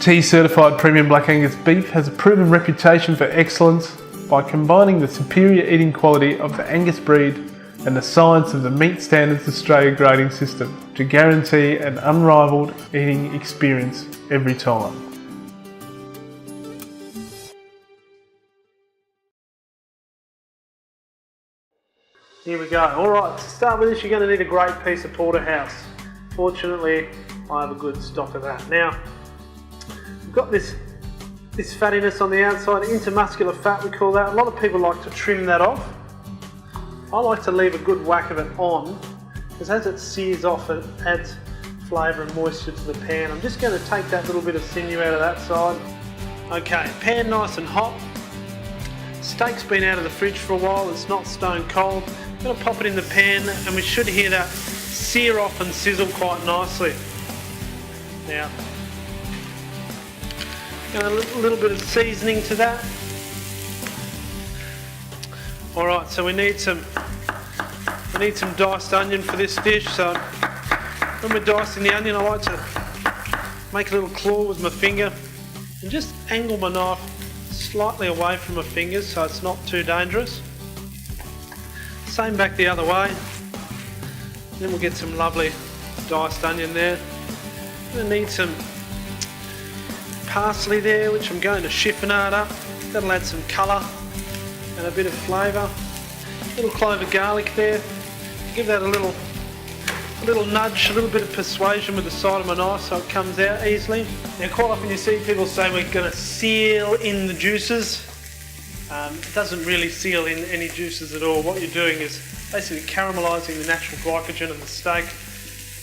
Teys certified premium Black Angus beef has a proven reputation for excellence by combining the superior eating quality of the Angus breed and the science of the Meat Standards Australia grading system to guarantee an unrivaled eating experience every time. Here we go. Alright, to start with this, you're going to need a great piece of porterhouse. Fortunately, I have a good stock of that. Now, we've got this fattiness on the outside, intermuscular fat we call that. A lot of people like to trim that off. I like to leave a good whack of it on, because as it sears off, it adds flavour and moisture to the pan. I'm just going to take that little bit of sinew out of that side. Okay, pan nice and hot. Steak's been out of the fridge for a while, it's not stone cold. I'm going to pop it in the pan and we should hear that sear off and sizzle quite nicely. Now, a little bit of seasoning to that. Alright, so we need some diced onion for this dish. So when we're dicing the onion, I like to make a little claw with my finger and just angle my knife slightly away from my fingers so it's not too dangerous. Same back the other way. Then we'll get some lovely diced onion there. I'm going to need some parsley there, which I'm going to chiffonade up. That'll add some colour and a bit of flavour. A little clove of garlic there. Give that a little nudge, a little bit of persuasion with the side of my knife so it comes out easily. Now, quite often you see people say we're going to seal in the juices. It doesn't really seal in any juices at all. What you're doing is basically caramelising the natural glycogen of the steak,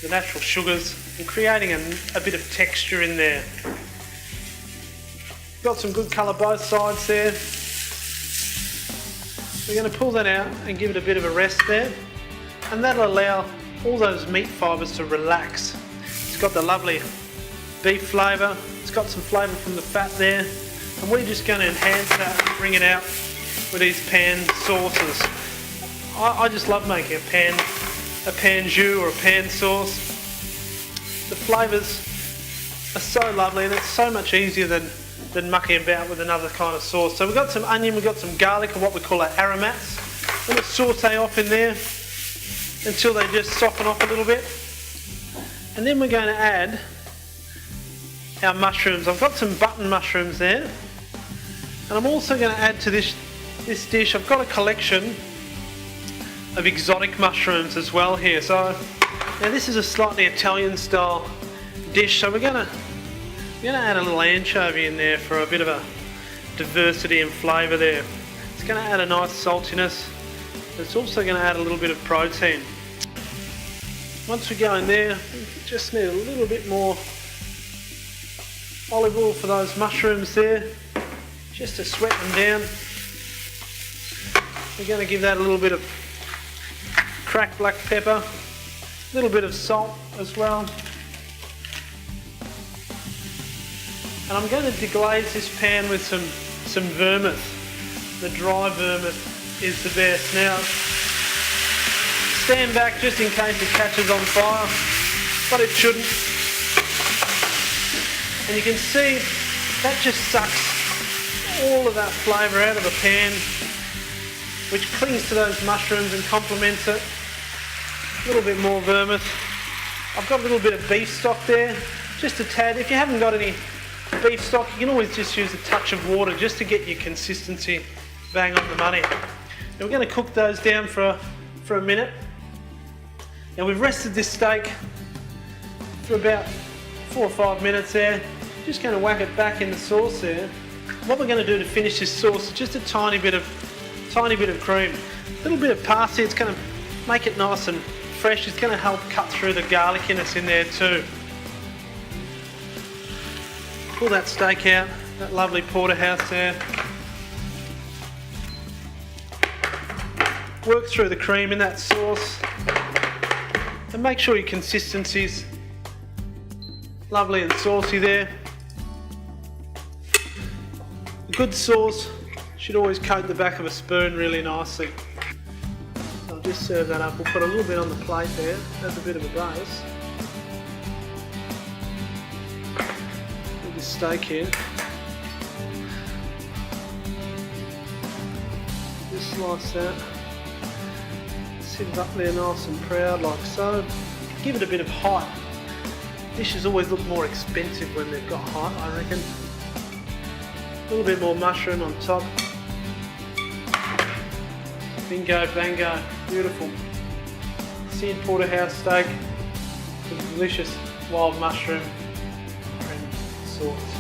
the natural sugars, and creating a bit of texture in there. Got some good colour both sides there. We're going to pull that out and give it a bit of a rest there, and that'll allow all those meat fibres to relax. It's got the lovely beef flavour, it's got some flavour from the fat there, and we're just going to enhance that and bring it out with these pan sauces. I just love making a pan jus or a pan sauce. The flavours are so lovely and it's so much easier than mucking about with another kind of sauce. So we've got some onion, we've got some garlic, or what we call our aromats. We're going to saute off in there until they just soften off a little bit. And then we're going to add our mushrooms. I've got some button mushrooms there. And I'm also going to add to this dish, I've got a collection of exotic mushrooms as well here. So now this is a slightly Italian style dish, so we're going to add a little anchovy in there for a bit of a diversity and flavour there. It's going to add a nice saltiness. It's also going to add a little bit of protein. Once we go in there, we just need a little bit more olive oil for those mushrooms there, just to sweat them down. We're going to give that a little bit of cracked black pepper, a little bit of salt as well. And I'm going to deglaze this pan with some vermouth. The dry vermouth is the best. Now, stand back just in case it catches on fire, but it shouldn't. And you can see that just sucks all of that flavour out of the pan, which clings to those mushrooms and complements it. A little bit more vermouth. I've got a little bit of beef stock there, just a tad. If you haven't got any beef stock, you can always just use a touch of water just to get your consistency bang on the money. Now we're going to cook those down for a minute. Now we've rested this steak for about 4 or 5 minutes there. Just going to whack it back in the sauce there. What we're going to do to finish this sauce is just a tiny bit of cream, a little bit of parsley. It's going to make it nice and fresh. It's going to help cut through the garlickiness in there too. Pull that steak out, that lovely porterhouse there. Work through the cream in that sauce and make sure your consistency's lovely and saucy there. A good sauce should always coat the back of a spoon really nicely. So I'll just serve that up. We'll put a little bit on the plate there as a bit of a base. We'll this steak here. Just slice that. Sit it up there nice and proud like so. Give it a bit of height. Dishes always look more expensive when they've got height, I reckon. A little bit more mushroom on top. Bingo, bango, beautiful. Seared porterhouse steak with delicious wild mushroom and sauce.